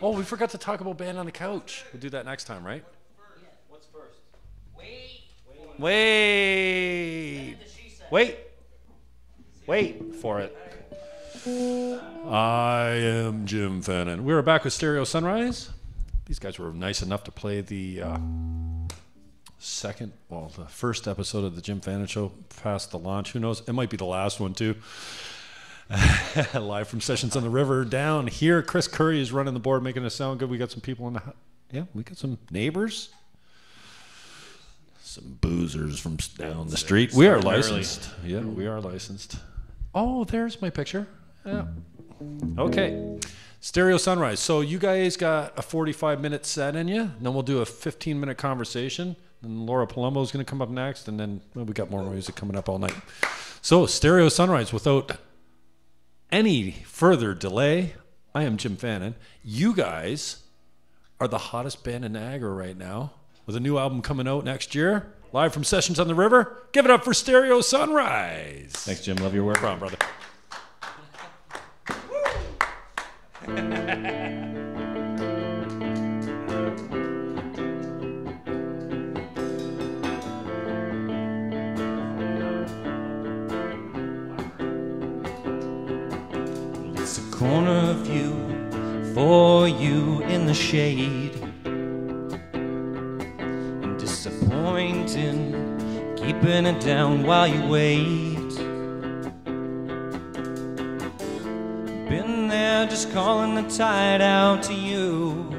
Oh, we forgot to talk about Band on the Couch. We'll do that next time, right? Yeah. What's first? Wait for it. I am Jim Fannon. We are back with Stereo Sunrise. These guys were nice enough to play the first episode of the Jim Fannon Show past the launch. Who knows? It might be the last one too. Live from Sessions on the River down here. Chris Curry is running the board, making us sound good. We got some people in the we got some neighbors, some boozers from down the street. We are licensed. Yeah, we are licensed. Oh, there's my picture. Yeah. Okay. Stereo Sunrise. So you guys got a 45-minute set in you. Then we'll do a 15-minute conversation. And Laura Palumbo is going to come up next. And then we got more music coming up all night. So Stereo Sunrise, without any further delay, I am Jim Fannon. You guys are the hottest band in Niagara right now, with a new album coming out next year. Live from Sessions on the River. Give it up for Stereo Sunrise. Thanks, Jim. Love your work. No problem, brother. It's a corner view for you in the shade, and disappointing, keeping it down while you wait. Been there just calling the tide out to you,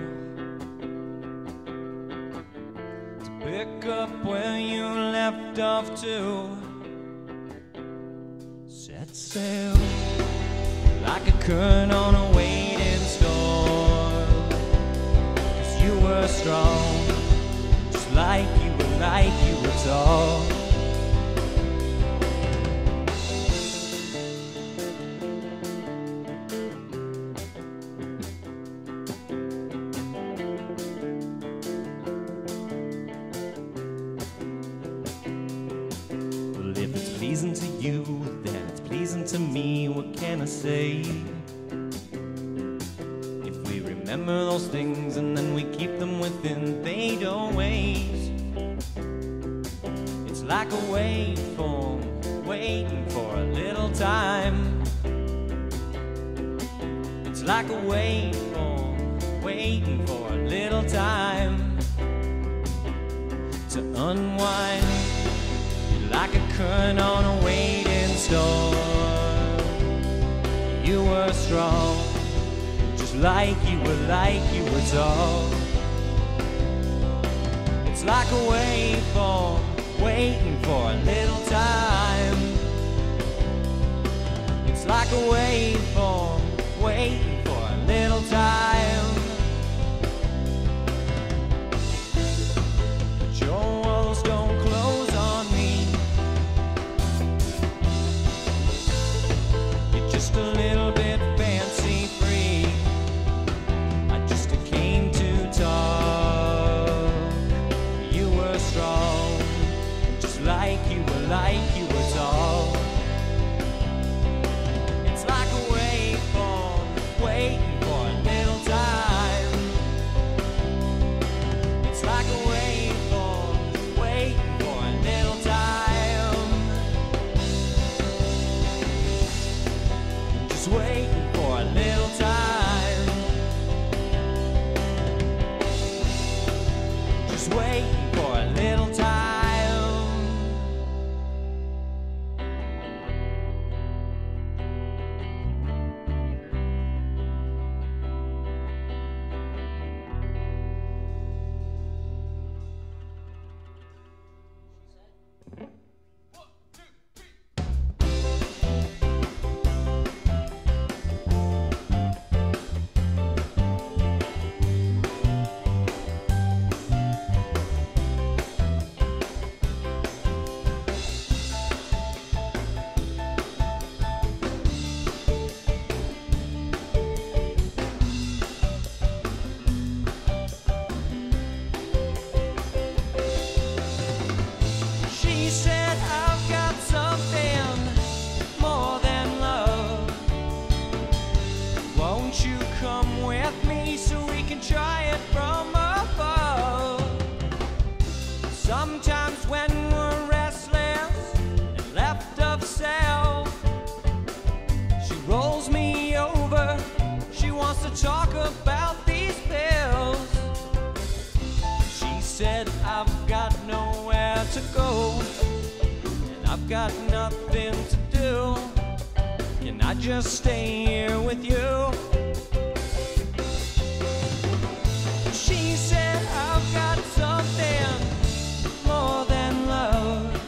to pick up where you left off to. Set sail like a current on a waiting storm, 'cause you were strong, just like you were tall. Well, if it's pleasing to you, then it's pleasing to me. What can I say? If we remember those things and then we keep them within, they don't waste. It's like a waveform, waiting for a little time. It's like a waveform, waiting for a little time to unwind. You're like a current on a waiting storm. You were strong, just like you were tall. It's like a waveform, waiting for a little time. It's like a waveform, waiting for a little time. But your walls don't close on me. You're just a little bit fancy free. I just came to talk. You were strong, just like you were tall. It's like a waveform, I've got nothing to do. Can I just stay here with you? She said, I've got something more than love.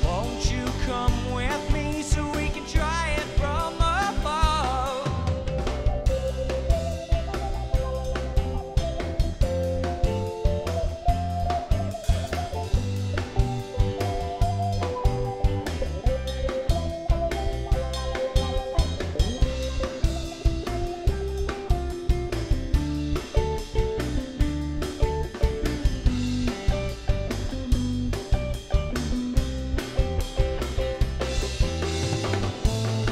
Won't you come with me so we can try it from above?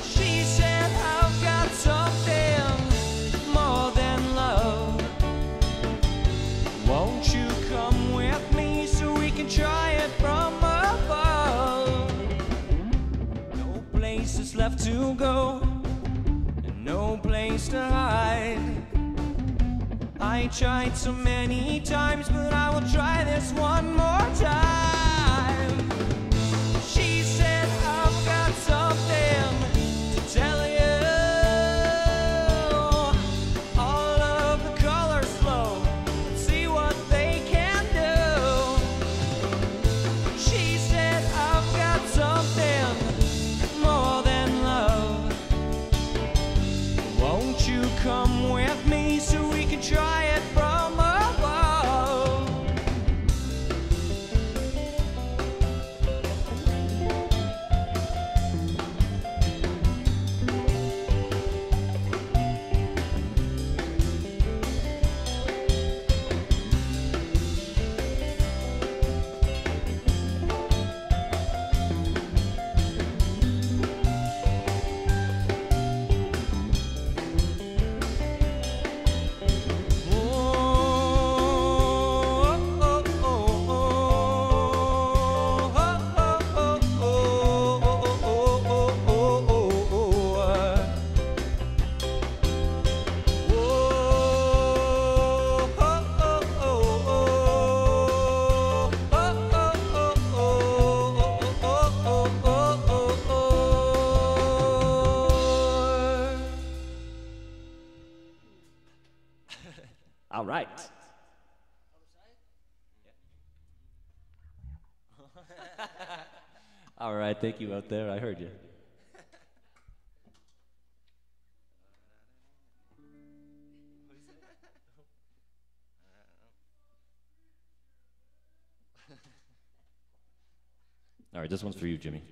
She said, I've got something more than love. Won't you come with me so we can try it from above? No place is left to go, and no place to hide. I tried so many times, but I will try this one more time. She said, I've got something to tell you. All of the colors flow, and see what they can do. She said, I've got something more than love. Won't you come with me so we can try it from above? All right. All right, thank you out there. I heard you. All right, this one's for you, Jimmy.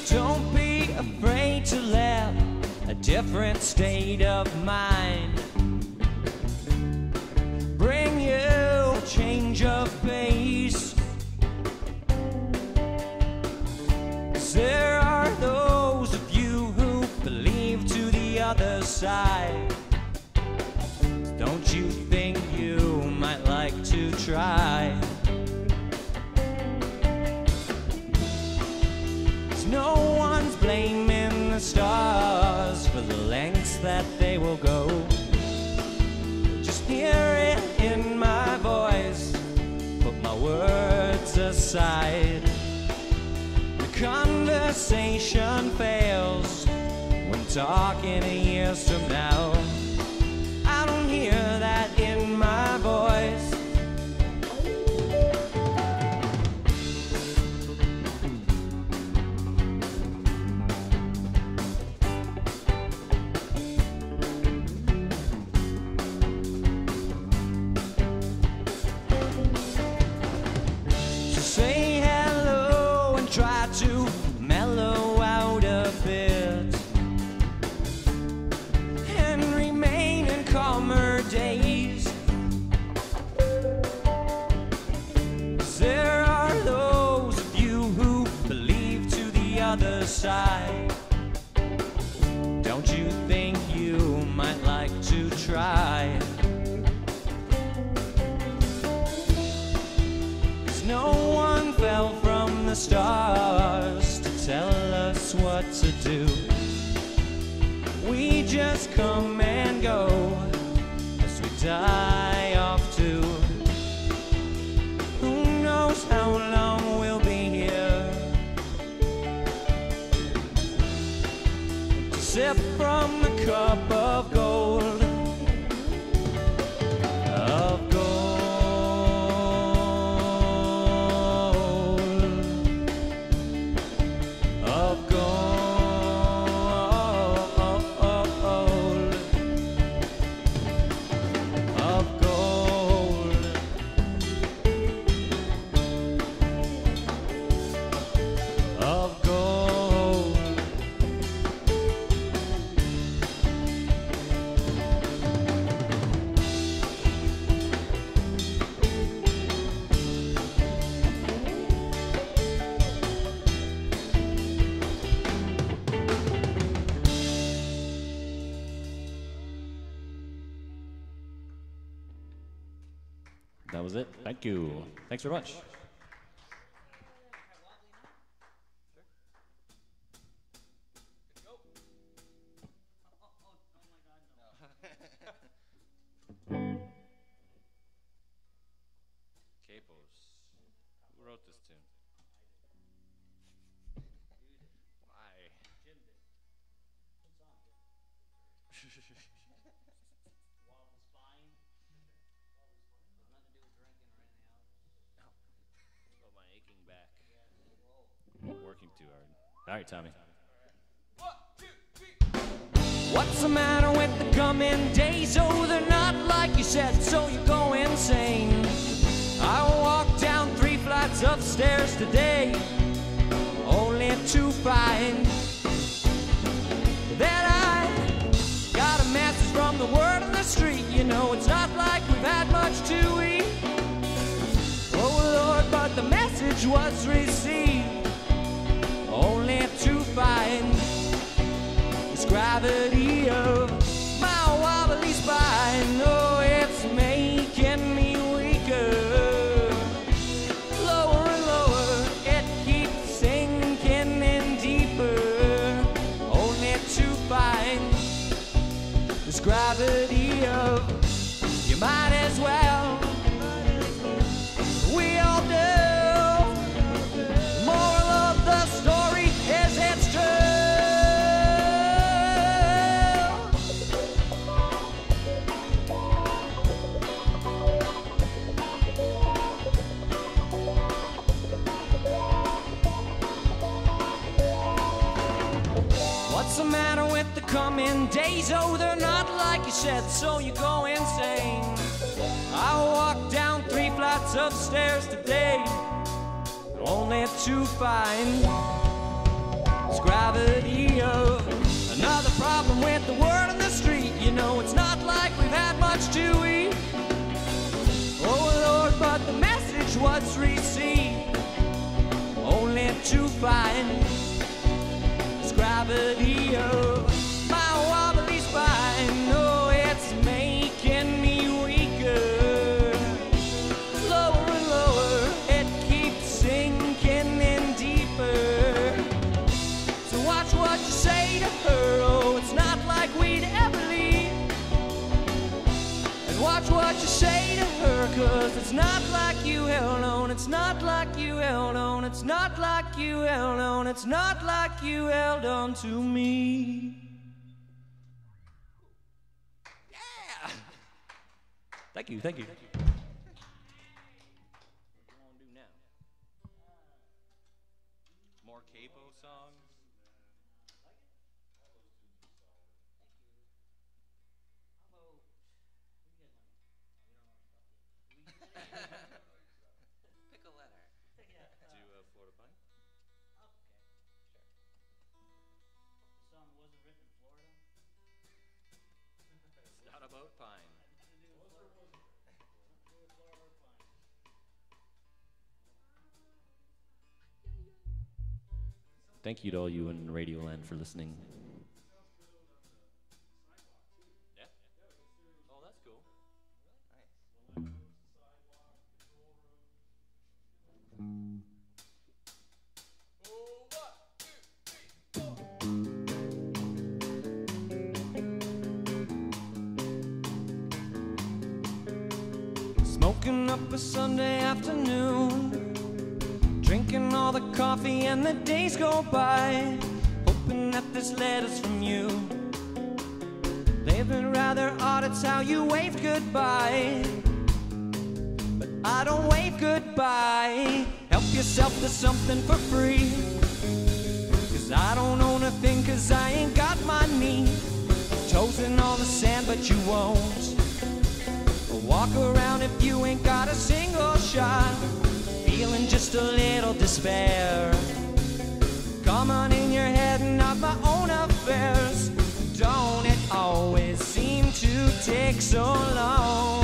Don't be afraid to let a different state of mind bring you a change of pace. 'Cause there are those of you who believe to the other side. Don't you think you might like to try? No one's blaming the stars for the lengths that they will go. Just hear it in my voice, put my words aside. The conversation fails when talking years from now. I don't hear that in my voice. Say hello and try to mellow out a bit and remain in calmer days. 'Cause there are those of you who believe to the other side. Don't you think you might like to try? No one fell from days come and go as we die off too. Who knows how long we'll be here to sip from the cup of gold. Of gold. Of gold. Of gold. Of gold. That was it. Thank you. Thanks very much. Capos. Who wrote this tune? Why? Jim did. Good song. Wobbles fine. Nothing to do with drinking or anything else. Oh, my aching back. Whoa. Working too hard. All right, Tommy. What's the matter with the coming days? Oh, they're not like you said, so you go insane. I walked down 3 flights of stairs today, only to find that I got a message from the word on the street. You know, it's not like we've had much to eat. Oh, Lord, but the message was received, only to find this gravity of my wobbly spine. Oh, it's making me weaker. Lower and lower, it keeps sinking in deeper. Only to find this gravity of you might as well. We all do. Moral of the story is it's true. What's the matter with the coming days? Oh, they're not like you said, so you go insane. I walked down 3 flights of stairs today, only to find this gravity of another problem with the word on the street. You know, it's not like we've had much to eat. Oh, Lord, but the message was received, only to find this gravity of my wobbly spine. Oh, it's making me weaker. Lower and lower, it keeps sinking in deeper. So watch what you say to her. Oh, it's not like we'd ever leave. And watch what you say to her, 'cause it's not like you held on. It's not like you held on. It's not like you held on. It's not like you held on to me. Yeah. Thank you. Thank you. What do you want to do now? More capo songs? Pick a letter. Do Florida Pine? Okay. Sure. The song wasn't written in Florida. It's not about pine. Nothing to do with Florida. Nothing to do with Florida or Pine. Thank you to all you in Radioland for listening. Yeah? Oh, that's cool. Woken up a Sunday afternoon, drinking all the coffee and the days go by, hoping that this letter's from you. They've been rather odd, it's how you waved goodbye, but I don't wave goodbye. Help yourself to something for free, 'cause I don't own a thing, 'cause I ain't got money. Toes in all the sand, but you won't walk around if you ain't got a single shot. Feeling just a little despair. Come on in your head and not my own affairs. Don't it always seem to take so long?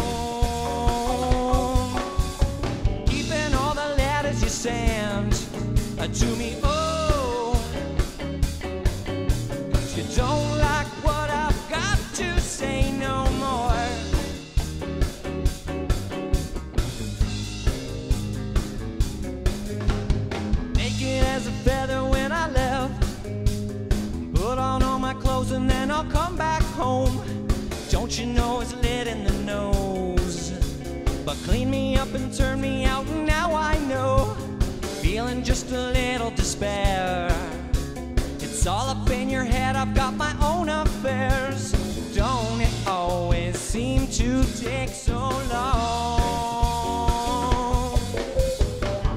Keeping all the letters you send to me, oh, 'cause you don't like what I've got to say no more. As a feather when I left, put on all my clothes and then I'll come back home. Don't you know it's lit in the nose, but clean me up and turn me out, and now I know. Feeling just a little despair. It's all up in your head, I've got my own affairs. Don't it always seem to take so long?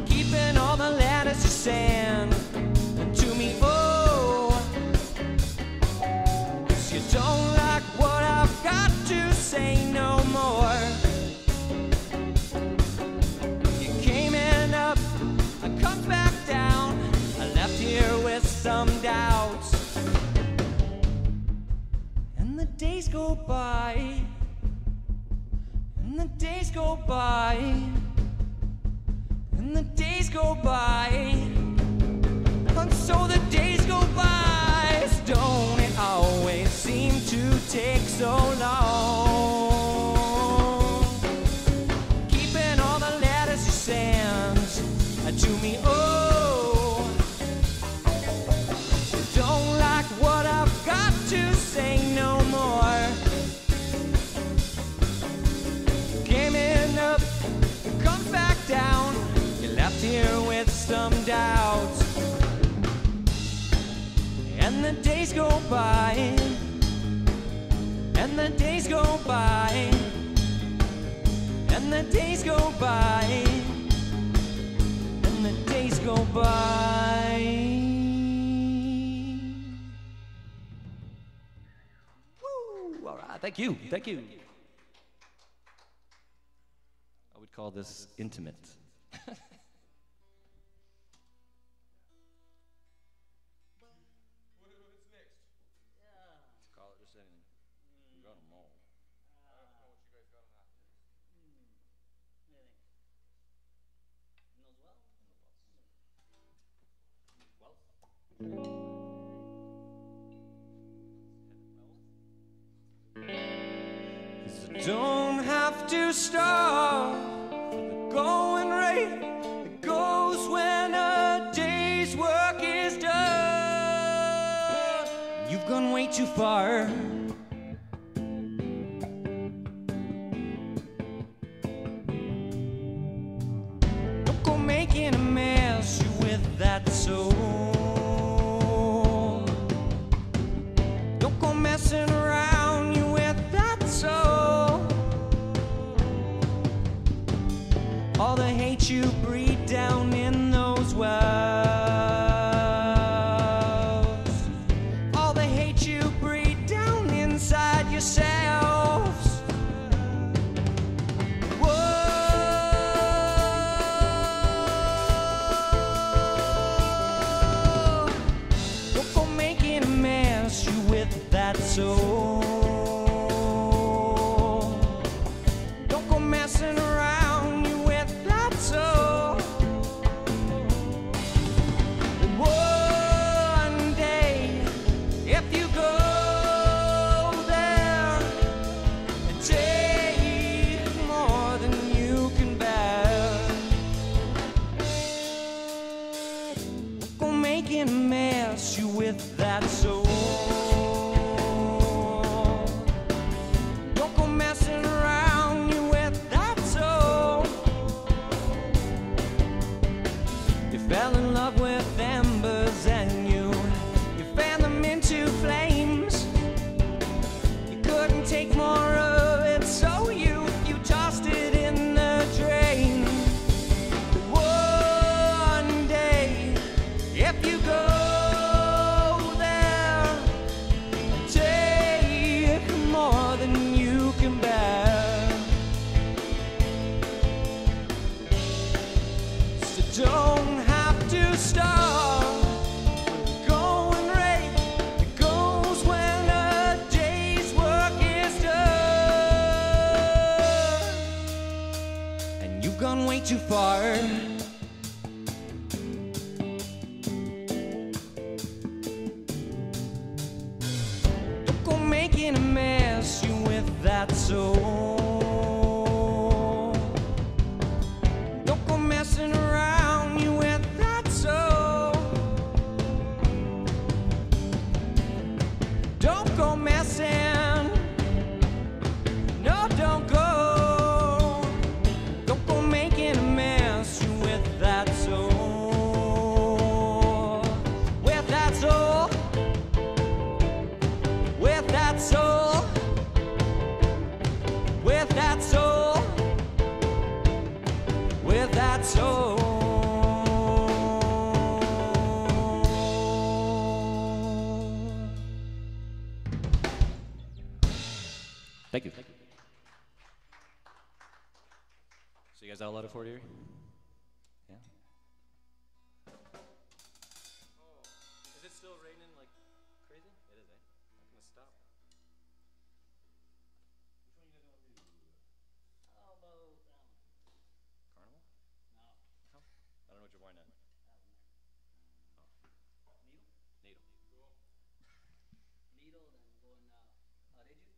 Keeping all the letters you send to me, oh, 'cause you don't like what I've got to say no more. You came in up, I come back down, I left here with some doubts. And the days go by, and the days go by, and the days go by, and so the days go by. Don't it always seem to take so long? Keeping all the letters you send to me, oh, you don't like what I've got to say no more. You came in up, come back down, you left here with some doubts. And the days go by, and the days go by, and the days go by, and the days go by. Woo! All right, thank you, thank you. I would call this intimate. Don't have to stop the going rate that goes when a day's work is done. You've gone way too far. Don't go making a mess with that soul. Don't go messing around you with that soul. All the hate you breathe down in those wells. All the hate you breathe down take more of it, so you tossed it in the drain. One day, if you go there, take more than you can bear. So don't have to starve. Going rate, it goes when a day's work is done. And you've gone way too far. Don't go making a mess you with that soul. Don't go messing around you with that soul. Don't go messing. No, don't go. Don't go making a mess you with that soul. With that soul. With that soul. With that soul. With that soul. Thank you. So you guys all out of Fort Erie? Yeah. Is it still raining like crazy? It is, eh? Not gonna stop. Which one you guys want to do? How about that one? Carnival? No. No? I don't know what you're wearing then. Needle? Needle. Needle, then going, how did you?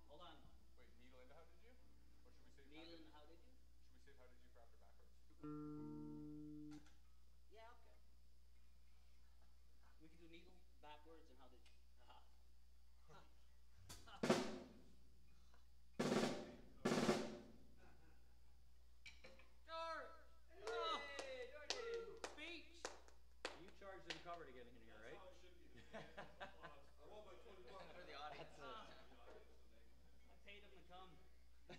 Hold on. Wait, needle into how did you? Or should we say Needle and how did you? should we say how did you for after backwards? Yeah, okay. We could do needle backwards and how did you? You charged and covered to get in here, right? I paid him to come.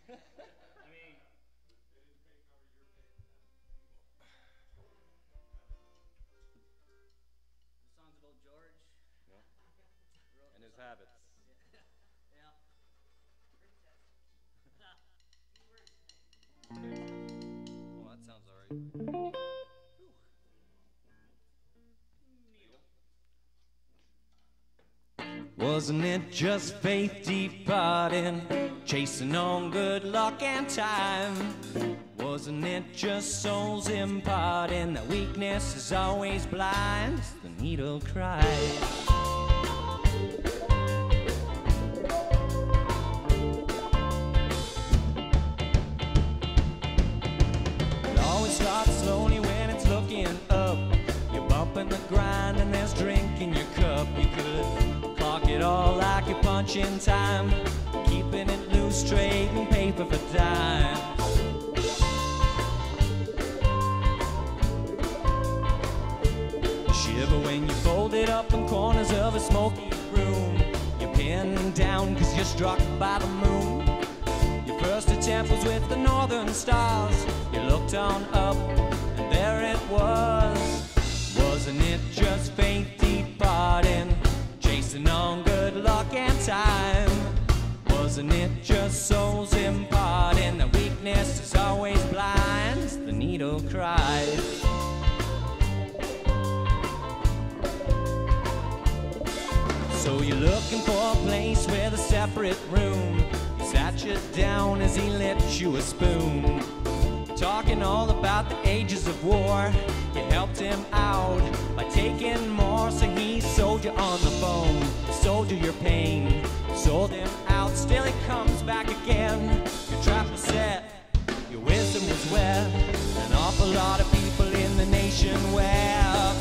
I mean, the song's about George. Yeah. Wrote And the his song. habits. Yeah. Well, that sounds alright. Wasn't it just faith departing, chasing on good luck and time? Wasn't it just souls imparting that weakness is always blind? The needle cried. It always starts slowly when it's looking up. You're bumping the grind and there's drink in your cup. You could clock it all like you're punching time, keeping it loose, trading paper for dimes. Shiver when you fold it up in corners of a smoky room. You're pinned down cause you're struck by the moon. Your first attempt was with the northern stars. You looked on up and there it was. Wasn't it just faith departing, chasing on good luck and time? Wasn't it just souls imparting that weakness is always blind? The needle cried. So you're looking for a place with a separate room. He sat you down as he lit you a spoon, talking all about the ages of war. You helped him out by taking more, so he sold you on the phone, sold you your pain, sold him out. Still he comes back again. Your trap was set, your wisdom was wet. An awful lot of people in the nation wept.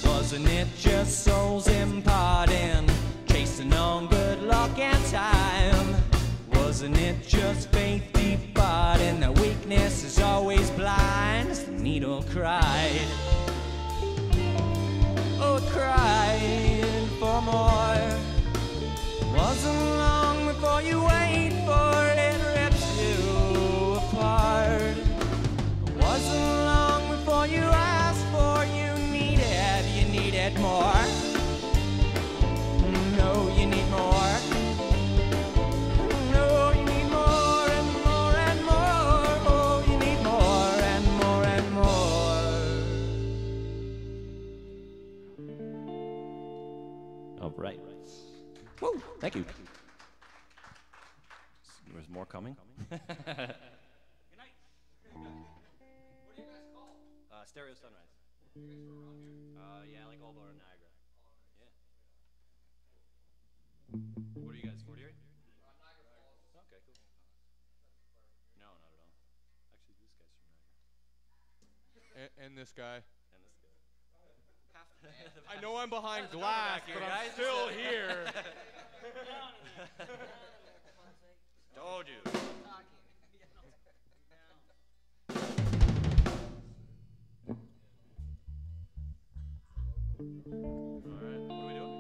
Wasn't it just souls imparting, chasing on good luck and time? Wasn't it just faith departing that weakness is always blind? As the needle cried. Oh, it cried for more. Wasn't long before you Woo! Thank you. There's more coming. Good night. What do you guys call? Stereo Sunrise. Yeah, like all over Niagara. Yeah. What are you guys, 48? Okay, cool. No, not at all. Actually, this guy's from Niagara. And this guy. And this guy. I know I'm behind glass, but I'm still here. Told you. All right, what are we doing?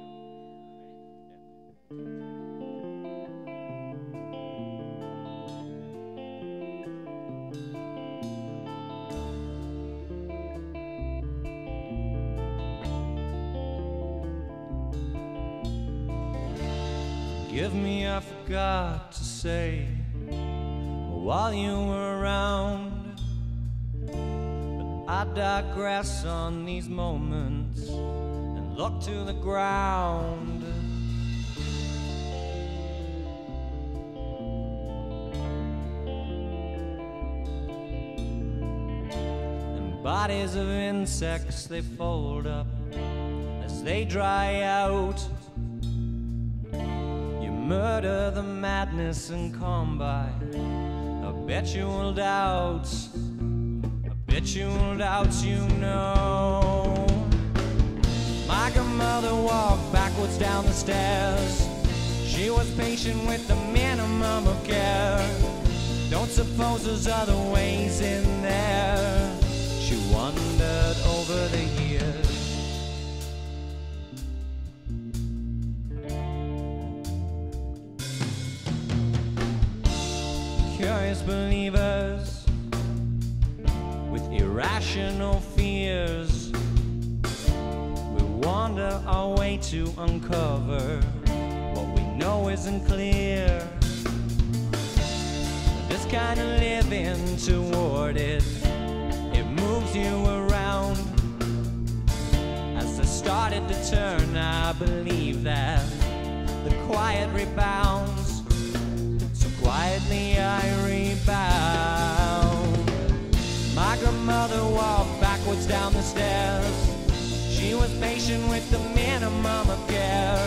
Forgive me, I forgot to say while you were around, but I digress on these moments and look to the ground. And bodies of insects, they fold up as they dry out. Murder the madness and calm by habitual doubts, habitual doubts, you know. My grandmother walked backwards down the stairs. She was patient with the minimum of care. Don't suppose there's other ways in there. She wondered over the years. Curious believers with irrational fears, we wander our way to uncover what we know isn't clear. This kind of living toward it, it moves you around. As I started to turn, I believe that the quiet rebounds. Quietly I rebound. My grandmother walked backwards down the stairs. She was patient with the minimum of care.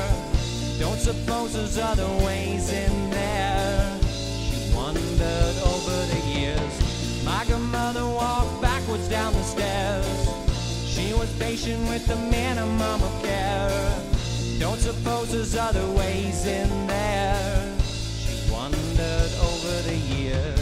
Don't suppose there's other ways in there. She wondered over the years. My grandmother walked backwards down the stairs. She was patient with the minimum of care. Don't suppose there's other ways in there. Wondered over the years.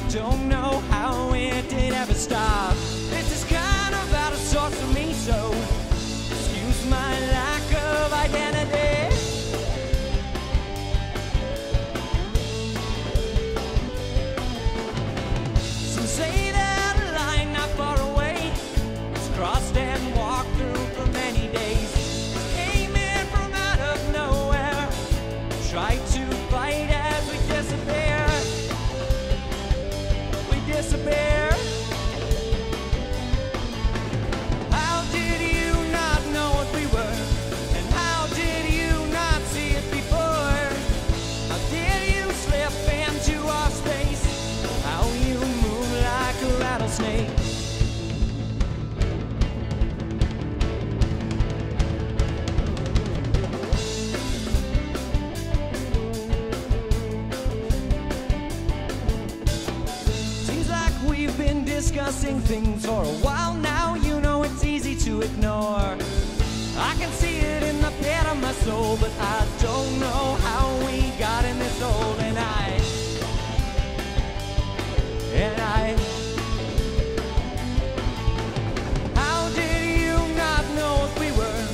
Don't know how it did ever stop. This is kind of out of sorts for me, so excuse my lack of identity. Some say that a line not far away is crossed and walked through for many days. Came in from out of nowhere, tried to fight as we disappear. Disappear. How did you not know what we were? And how did you not see it before? How did you slip into our space? How you move like a rattlesnake? Discussing things for a while now, you know it's easy to ignore. I can see it in the pit of my soul, but I don't know how we got in this hole. And how did you not know what we were?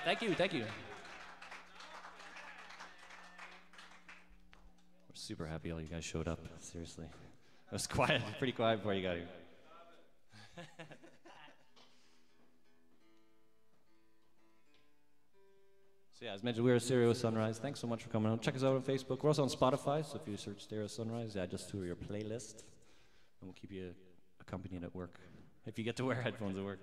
Thank you. We're super happy all you guys showed up. Seriously. It was quiet, pretty quiet before you got here. So yeah, as mentioned, we're Stereo Sunrise. Thanks so much for coming out. Check us out on Facebook. We're also on Spotify, so if you search Stereo Sunrise, add us to your playlist, and we'll keep you accompanied at work. If you get to wear headphones at work.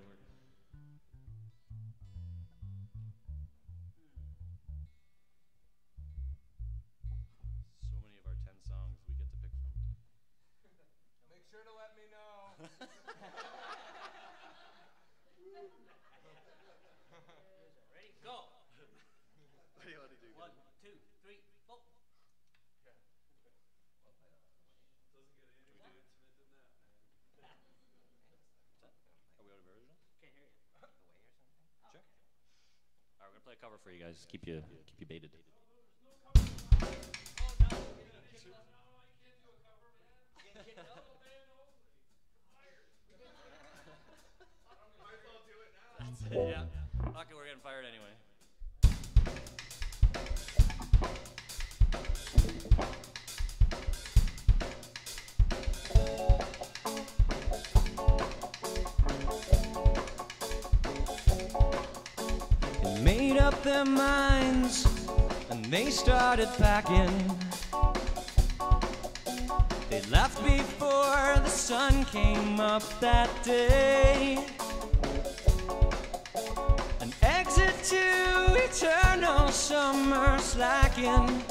So many of our 10 songs we get to pick from. Make sure to let me know. Ready? Go. What do you want to do? 1, 2, 3, 4. Are we out of original? Can't hear you. Away or something? Sure. All right, we're gonna play a cover for you guys. Keep you baited. Yeah. Okay, we're getting fired anyway. They made up their minds and they started packing. They left before the sun came up that day. An exit to eternal summer slacking.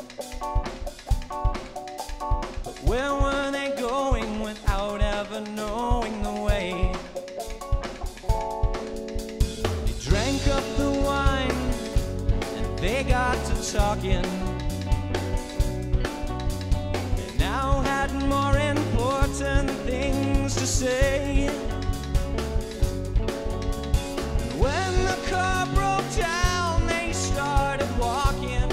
But where were they going without ever knowing the way? They drank up the wine and they got to talking. They now had more important things to say. And when the car broke down, they started walking.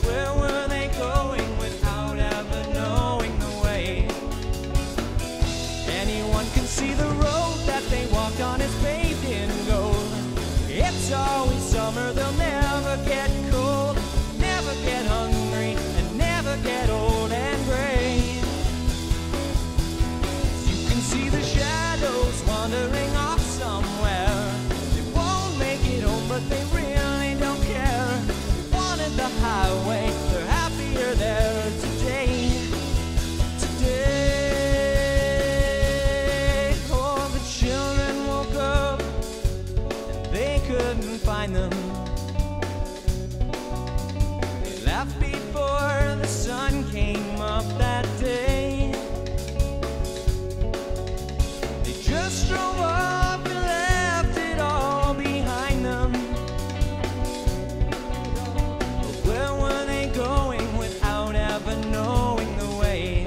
Where were they going without ever knowing the way? Anyone can see the road that they walked on is paved in gold. It's always summer, they'll never get cold, never get hungry, and never get old and gray. You can see the shadows wandering off somewhere. They won't make it home, but they really don't care. They wanted the highway, they're happier there today. Today, oh, the children woke up and they couldn't find them. They left before the sun came up that day. They just drove up and left it all behind them. But where were they going without ever knowing the way?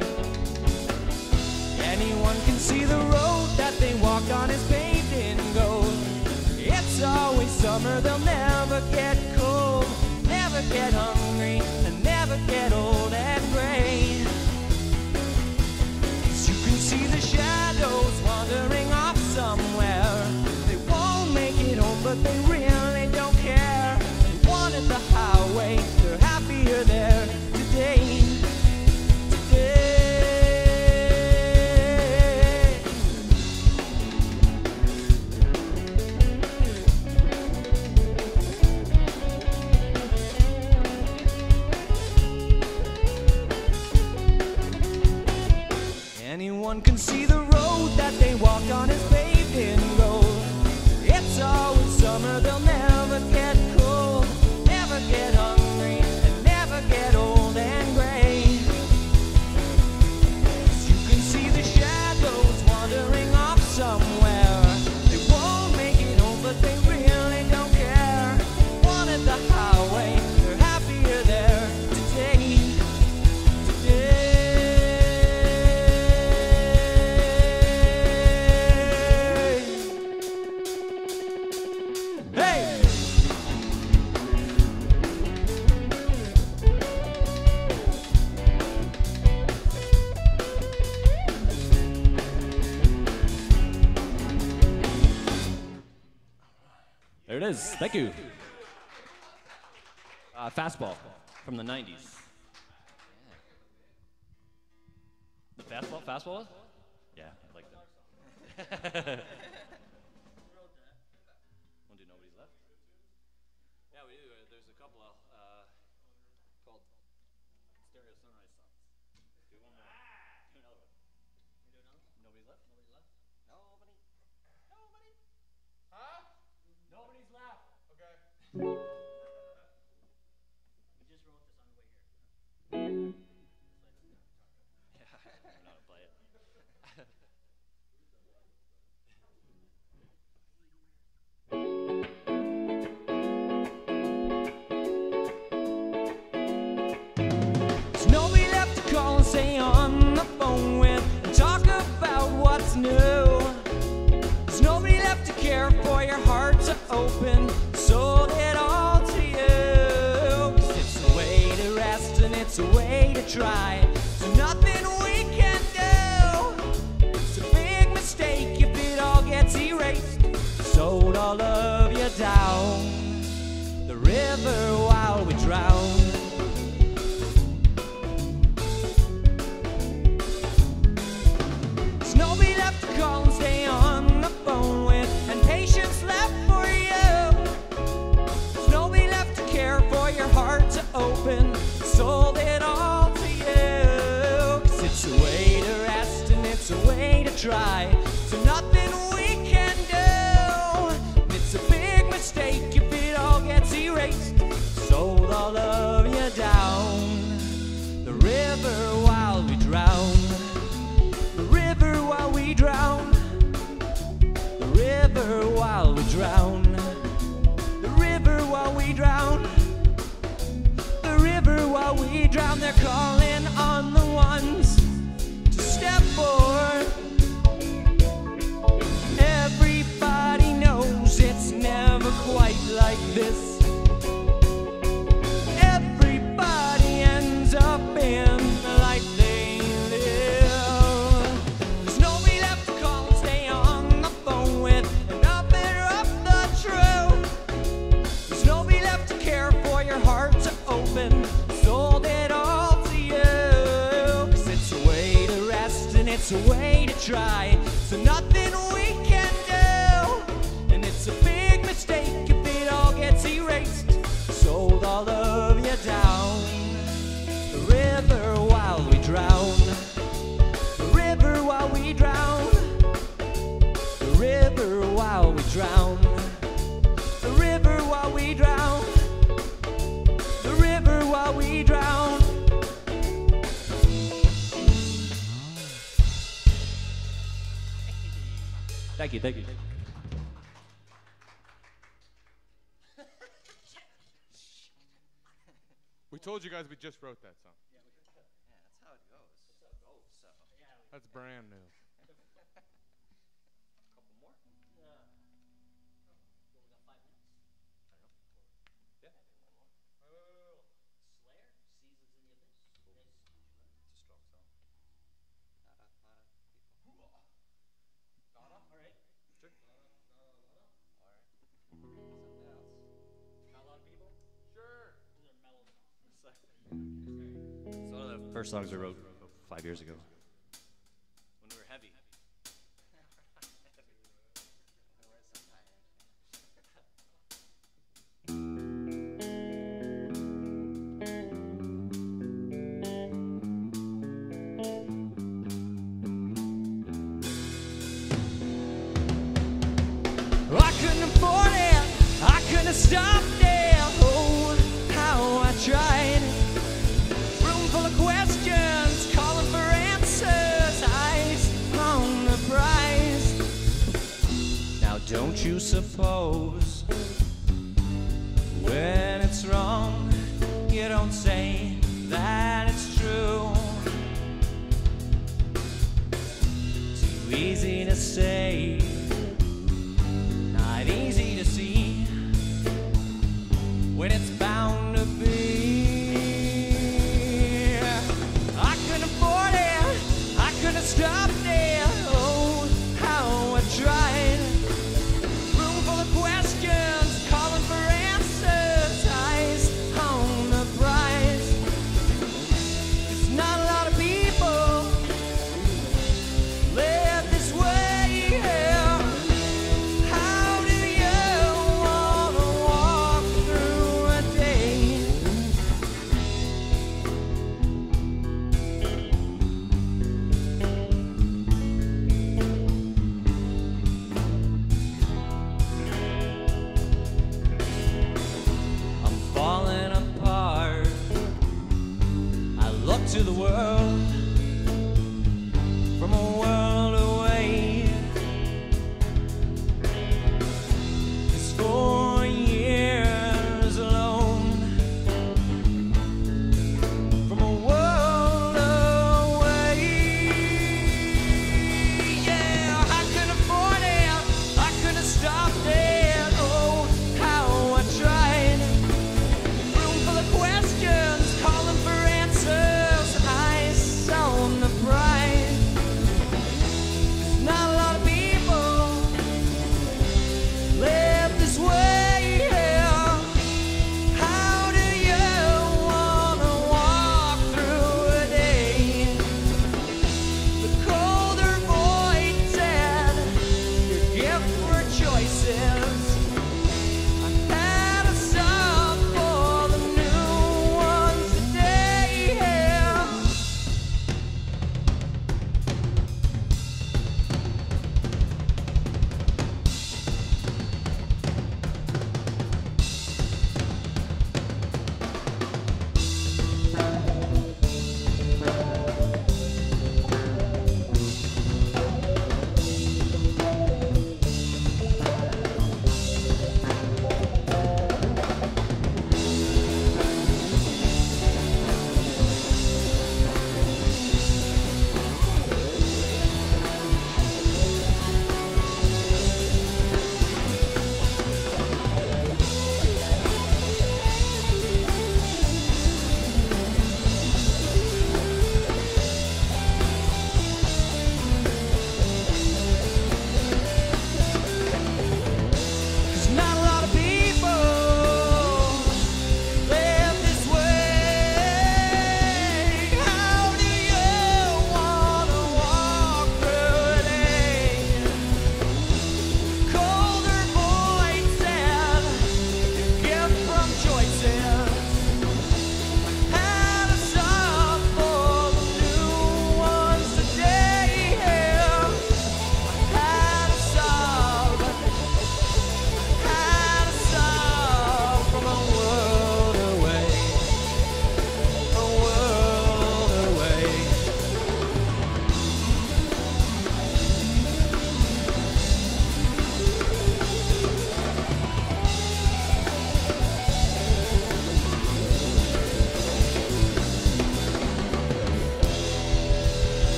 Anyone can see the road that they walked on is paved in gold. It's always summer, they'll never get cold, never get hungry, and never get old and gray. 'Cause you can see the shadows wandering off somewhere. They won't make it home, but they really don't care. They wanted the highway, they're happier there today. Today. Anyone can see the road that they walked on is paved in gold. It's always summer, they'll There it is. Thank you. Fastball from the 90s. The fastball? Yeah, I like that. Want to do Nobody's Left? Yeah, we do. There's a couple of called Stereo Sunrise songs. Do one more. Do another one. Nobody's Left? Nobody's Left? Nobody. Huh? Nobody's left. Okay. We just wrote this on the way here. Yeah, I don't know how to play it. There's nobody left to call and stay on the phone with and talk about what's new. There's nobody left to care for your heart to open, sold it all to you. 'Cause it's a way to rest and it's a way to try. There's nothing we can do. It's a big mistake if it all gets erased. Sold all of you down the river while we drown. There's nobody left to call and stay on the phone with, and patience left for you. There's nobody left to care for your heart to open, sold it all to you. 'Cause it's a way to rest and it's a way to try. So nothing we can do. It's a big mistake if it all gets erased. Sold all of you down the river while we drown. The river while we drown. The river while we drown. The river while we drown. The river while we drown. They're calling on the ones to step forward. Everybody knows it's never quite like this. Everybody ends up in the life they live. There's nobody left to call and stay on the phone with and up the truth. There's nobody left to care for your heart to open, sold it all to you. 'Cause it's a way to rest and it's a way to try. So nothing we can do, and it's a big mistake if it all gets erased. Sold all of you down the river while we drown. The river while we drown. The river while we drown. The river while we drown. The river while we drown. Thank you, thank you. We told you guys we just wrote that song. Yeah, that's how it goes. That's brand new. Couple more? Yeah. We got 5 minutes. Yeah. Slayer, Seasons in the Abyss. It's a strong song. Not a lot of people. Donna? All right. Sure. All right. Something else. Not a lot of people? Sure. These are mellow songs. It's one of the first songs I wrote 5 years ago. When we were heavy. We're so tired. I couldn't afford it, I couldn't have stopped it. Oh, how I tried. Room full of questions, calling for answers. Eyes on the prize. Now don't you suppose when it's wrong, you don't say that it's true. Too easy to say, not easy to see when it's bound to be. I couldn't afford it, I couldn't have stopped it. Oh, how I tried. Room full of questions,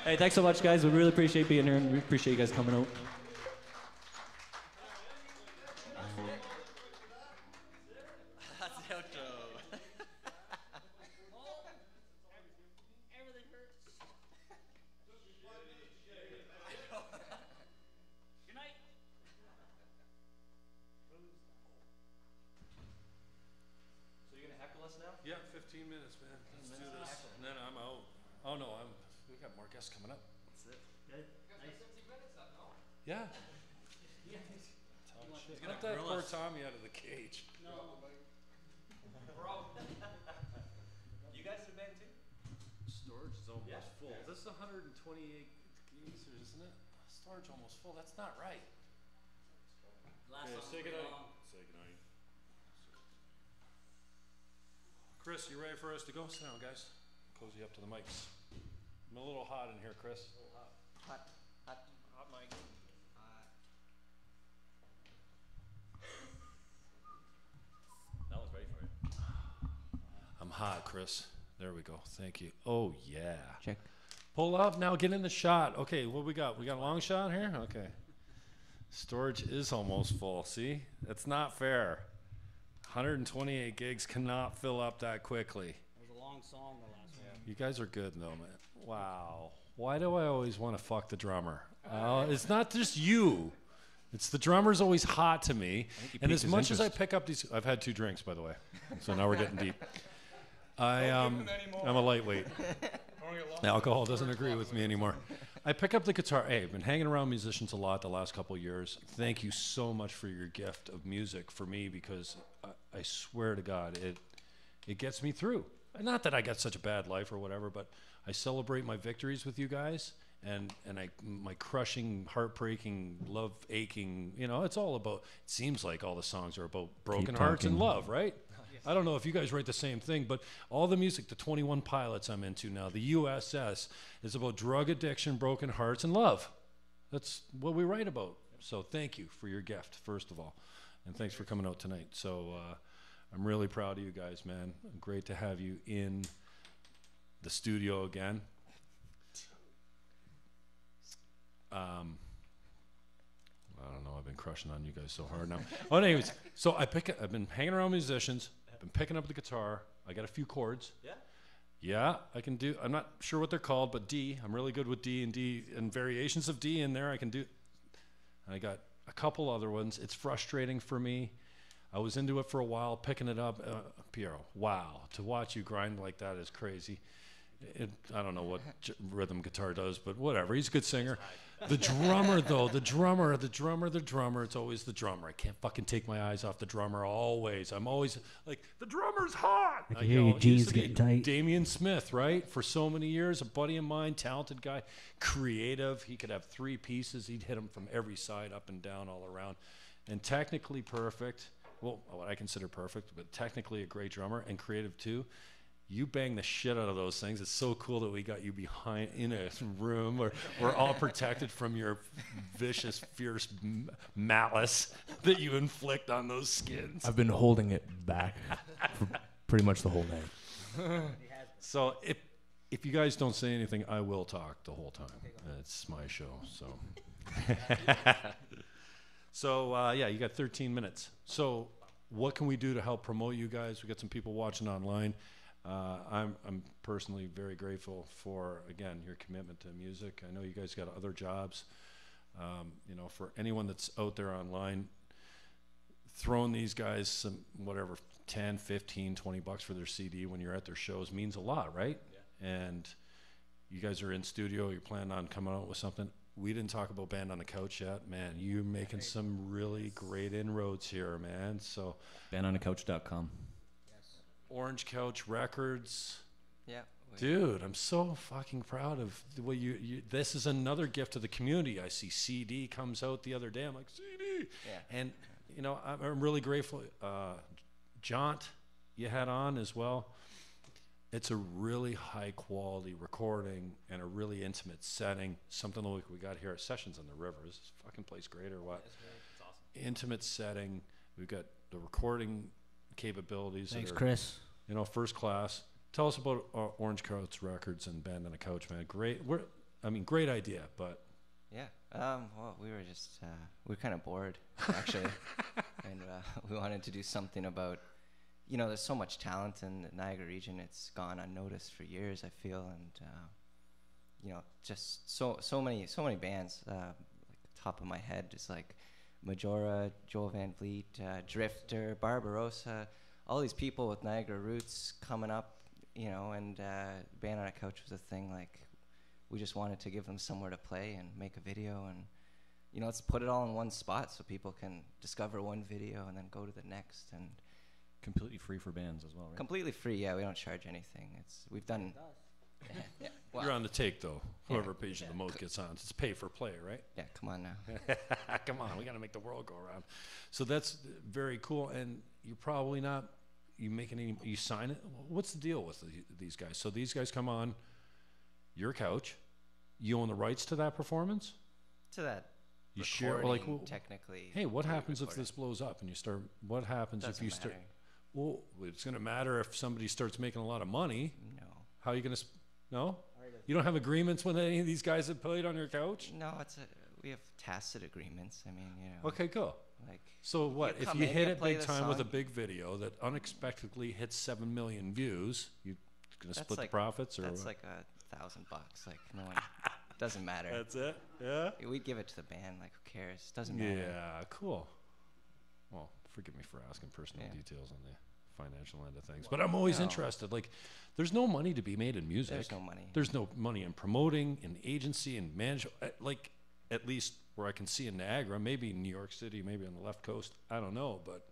Hey, thanks so much, guys. We really appreciate being here, and we appreciate you guys coming out. That's the outro. Everything hurts. Good night. So you're gonna heckle us now? Yeah, 15 minutes, man. Let's do this. And then I'm out. Oh no, we got more guests coming up. That's it. Good. Nice. Yeah. Get that poor Tommy out of the cage. You guys in a band too? Storage is almost full. This is 128 geezers, isn't it? Storage almost full. That's not right. Say goodnight. Say goodnight. Chris, you ready for us to go? Sit down, guys. Cozy up to the mics. I'm a little hot in here, Chris. Hot mic. That was ready for you. I'm hot, Chris. There we go. Thank you. Oh, yeah. Check. Pull up. Now get in the shot. Okay, what we got? We got a long shot here? Okay. Storage is almost full. See? That's not fair. 128 gigs cannot fill up that quickly. It was a long song, the last one. You guys are good, though, man. Wow. Why do I always want to fuck the drummer? It's not just you. It's the drummer's always hot to me. And as much as I pick up these... I've had 2 drinks, by the way. So now we're getting deep. I'm a lightweight. Alcohol doesn't agree with me anymore. I pick up the guitar. Hey, I've been hanging around musicians a lot the last couple of years. Thank you so much for your gift of music for me, because I swear to God, it gets me through. Not that I got such a bad life or whatever, but I celebrate my victories with you guys, and my crushing, heartbreaking, love aching. You know, it's all about. It seems like all the songs are about broken hearts and love, right? I don't know if you guys write the same thing, but all the music, the 21 Pilots I'm into now, the USS, is about drug addiction, broken hearts, and love. That's what we write about. So thank you for your gift, first of all. And thanks for coming out tonight. So I'm really proud of you guys, man. Great to have you in the studio again. I don't know. I've been crushing on you guys so hard now. Oh, anyways, so I've been hanging around musicians. I've been picking up the guitar. I got a few chords. Yeah? Yeah, I can do. I'm not sure what they're called, but D. I'm really good with D and variations of D in there. I can do. And I got a couple other ones. It's frustrating for me. I was into it for a while, picking it up. Piero, wow, to watch you grind like that is crazy. I don't know what rhythm guitar does, but whatever. He's a good singer. The drummer, though, the drummer, it's always the drummer. I can't fucking take my eyes off the drummer always. I'm always like, the drummer's hot. I can hear your jeans getting tight. Damian Smith, right? For so many years, a buddy of mine, talented guy, creative. He could have 3 pieces. He'd hit them from every side, up and down, all around. And technically perfect. Well, what I consider perfect, but technically a great drummer and creative too. You bang the shit out of those things. It's so cool that we got you behind in a room where we're all protected from your vicious, fierce malice that you inflict on those skins. I've been holding it back for pretty much the whole night. So if you guys don't say anything, I will talk the whole time. It's my show, so. So yeah, you got 13 minutes. So what can we do to help promote you guys? We got some people watching online. I'm personally very grateful for, again, your commitment to music. I know you guys got other jobs. You know, for anyone that's out there online, throwing these guys some, whatever, 10, 15, 20 bucks for their CD when you're at their shows means a lot, right? Yeah. And you guys are in studio, you're planning on coming out with something. We didn't talk about Band on the Couch yet. Man, you're making some really great inroads here, man. So bandonthecouch.com. Orange Couch Records. Yeah. Dude, I'm so fucking proud of the way you this is another gift to the community. I see CD comes out the other day. I'm like, CD. Yeah. And, you know, I'm really grateful. Jaunt, you had on as well. It's a really high quality recording and a really intimate setting. Something like we got here at Sessions on the River. Is this fucking place great or what? It's awesome. Intimate setting. We've got the recording capabilities. Thanks, Chris. You know, first class. Tell us about Orange Couch Records and Band on the Couch, man. Great. I mean, great idea, but Yeah. Well, we were just we were kind of bored actually, and we wanted to do something about. There's so much talent in the Niagara region. It's gone unnoticed for years, I feel, and just so many bands. Like top of my head, just like Majora, Joel Van Vliet, Drifter, Barbarossa, all these people with Niagara roots coming up. And Band on a Couch was a thing. Like, we just wanted to give them somewhere to play and make a video, and let's put it all in one spot so people can discover one video and then go to the next. And Completely free for bands as well, right? completely free. Yeah, we don't charge anything. We've done. Yeah, well, you're on the take though. Yeah. Whoever pays you the most gets on. It's pay for play, right? yeah, come on now. Come on, we got to make the world go around. So that's very cool. And you're probably not. You sign it. What's the deal with these guys? So these guys come on your couch. You own the rights to that performance. To that. You share, like, technically. hey, what happens if this blows up and you start? What happens if you start? Well, it's going to matter if somebody starts making a lot of money. No. How are you going to? No, you don't have agreements with any of these guys that played on your couch. No, we have tacit agreements. I mean, Okay, go. Like. So what if come you in, hit you it play big the time with a song. big video that unexpectedly hits 7 million views? You going to That's split like- the profits or? That's what? like $1,000. Like, no one. Doesn't matter. That's it. Yeah. We'd give it to the band. Like, who cares? Doesn't matter. Yeah. Cool. Well, forgive me for asking personal Yeah. details on the financial end of things, but I'm always No. interested. Like, there's no money to be made in music. There's no money. There's no money in promoting, in agency, and management. Like, at least where I can see in Niagara, maybe in New York City, maybe on the left coast. I don't know, but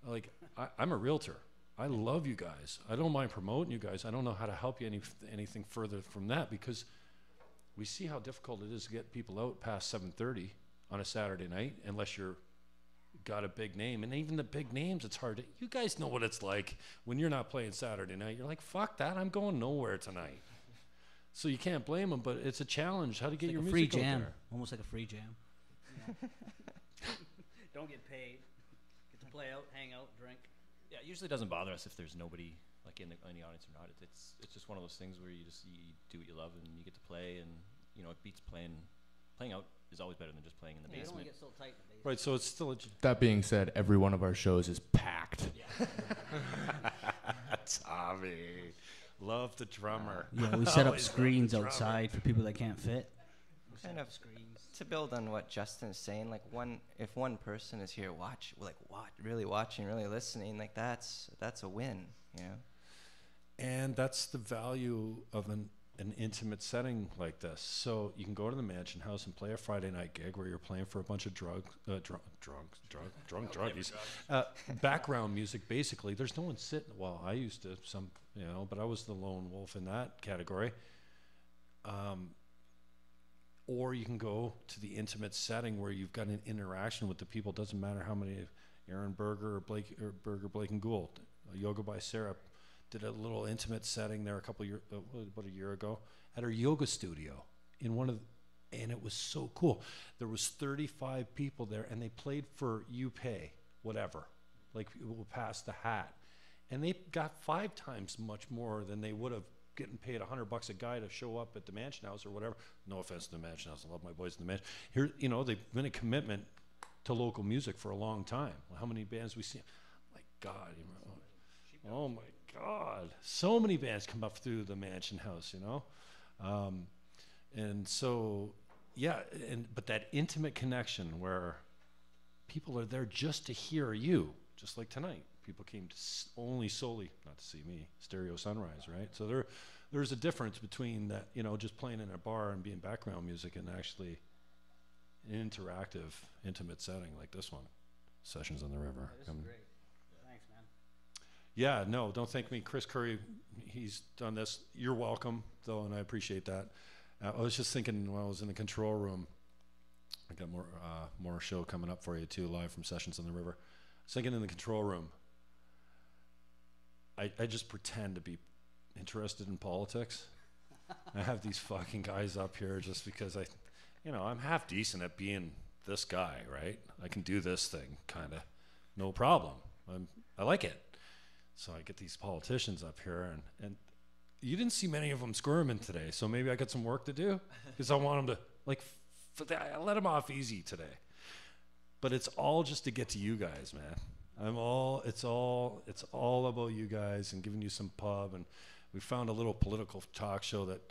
like, I'm a realtor. I love you guys. I don't mind promoting you guys. I don't know how to help you anything further from that, because we see how difficult it is to get people out past 7:30 on a Saturday night, unless you're got a big name. And even the big names, it's hard to, you guys know what it's like when you're not playing Saturday night. You're like, fuck that, I'm going nowhere tonight. So you can't blame them, but it's a challenge how to get your Like a free music out jam, there. almost like a free jam. Don't get paid. Get to play out, hang out, drink. Yeah, it usually doesn't bother us if there's nobody like in the audience or not. It's just one of those things where you do what you love and you get to play, and it beats playing out is always better than just playing in the Yeah, you don't basement. want to get so tight in the basement. Right, so it's still a That being said, every one of our shows is packed. Tommy. Love the drummer. Yeah, we set up Always love screens the drummer. outside for people that can't fit. Kind of to build on what Justin is saying, like if one person is here really watching, really listening, like that's a win, And that's the value of an intimate setting like this. So you can go to the Mansion House and play a Friday night gig where you're playing for a bunch of drunk druggies. Background music, basically. There's no one sitting. Well, I used to but I was the lone wolf in that category. Or you can go to the intimate setting where you've got an interaction with the people. Doesn't matter how many, Aaron Berger or Blake and Gould, Yoga by Sarah, did a little intimate setting there about a year ago at her yoga studio and it was so cool. There was 35 people there, and they played for You Pay, whatever, like we'll pass the hat, and they got 5 times much more than they would have getting paid $100 a guy to show up at the Mansion House or whatever. No offense to the Mansion House, I love my boys in the Mansion. Here, they've been a commitment to local music for a long time. How many bands we see? My God, oh my God, so many bands come up through the Mansion House, and so but that intimate connection where people are there just to hear you, just like tonight. People came solely, not to see me, Stereo Sunrise, right? So there's a difference between that, just playing in a bar and being background music and actually an interactive, intimate setting like this one, Sessions on the River. This is great. Thanks, man. Yeah, no, don't thank me. Chris Curry, he's done this. You're welcome, though, and I appreciate that. I was just thinking while I was in the control room, I got more show coming up for you, too, live from Sessions on the River. I was thinking in the control room, I just pretend to be interested in politics. I have these fucking guys up here just because I'm half decent at being this guy, right? I can do this thing, kind of, no problem. I like it. So I get these politicians up here, and you didn't see many of them squirming today, so maybe I got some work to do because I want them to I let them off easy today. But it's all just to get to you guys, man. It's all about you guys and giving you some pub, and we found a little political talk show that,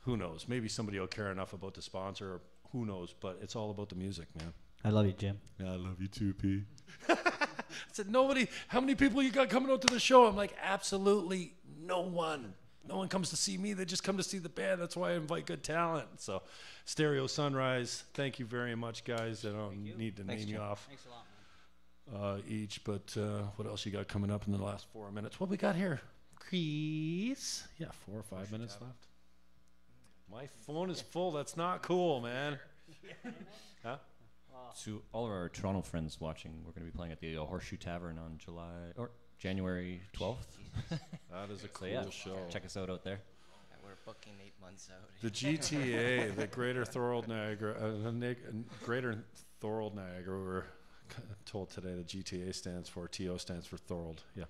who knows, maybe somebody will care enough about the sponsor, or who knows, but it's all about the music, man. I love you, Jim. Yeah, I love you too, P. I said, how many people you got coming out to the show? I'm like, absolutely no one. No one comes to see me. They just come to see the band. That's why I invite good talent. So, Stereo Sunrise, thank you very much, guys. I don't need to name you off. Thanks a lot, man. Each, but what else you got coming up in the last 4 minutes? What we got here? Chris? Yeah, 4 or 5 minutes left. My phone is full. That's not cool, man. Huh? To all of our Toronto friends watching, we're going to be playing at the Horseshoe Tavern on January 12th. That is a cool show. Check us out there. Yeah, we're booking 8 months out. The GTA, the Greater Thorold Niagara, Greater Thorold Niagara. We were told today the GTA stands for TO stands for Thorold. Yeah.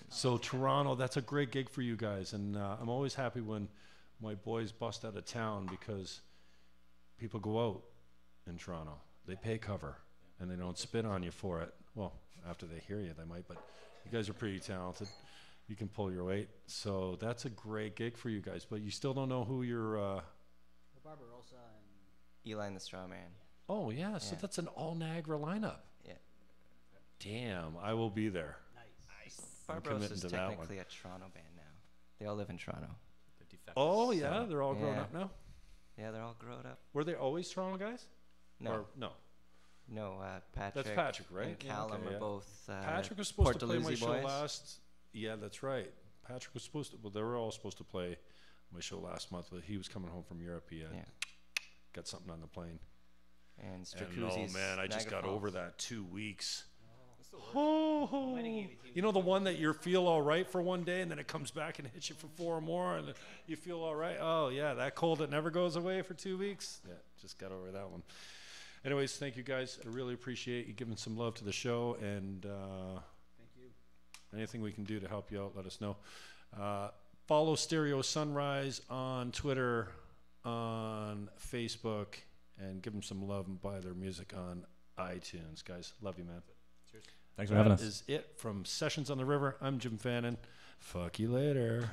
So Toronto, that's a great gig for you guys, and I'm always happy when my boys bust out of town because people go out in Toronto. They pay cover, and they don't spit on you for it. Well, after they hear you, they might, but you guys are pretty talented. You can pull your weight. So that's a great gig for you guys, but you still don't know who your... Barbarossa and... Eli and the Straw Man. Oh, yeah, so that's an all-Niagara lineup. Yeah. Damn, I will be there. Nice. Barbarossa is technically a Toronto band now. They all live in Toronto. Oh, yeah, they're all grown up now? Yeah, they're all grown up. Were they always Toronto guys? No. Or, no. No, Patrick. That's Patrick, right? And Callum are both. Patrick was supposed Port to play my Dalhousie show boys. last. Yeah, that's right. Patrick was supposed to. Well, they were all supposed to play my show last month, but he was coming home from Europe. He had got something on the plane. And oh man, I just Niagara got Falls. over that 2 weeks. You know the one that you feel all right for one day and then it comes back and hits you for 4 more and you feel all right. Oh yeah, that cold that never goes away for 2 weeks. Yeah, just got over that one. Anyways, thank you guys. I really appreciate you giving some love to the show, and Thank you. anything we can do to help you out, let us know. Follow Stereo Sunrise on Twitter, on Facebook, and give them some love and buy their music on iTunes. Guys, love you, man. Thanks for having us. That is it from Sessions on the River. I'm Jim Fannon. Fuck you later.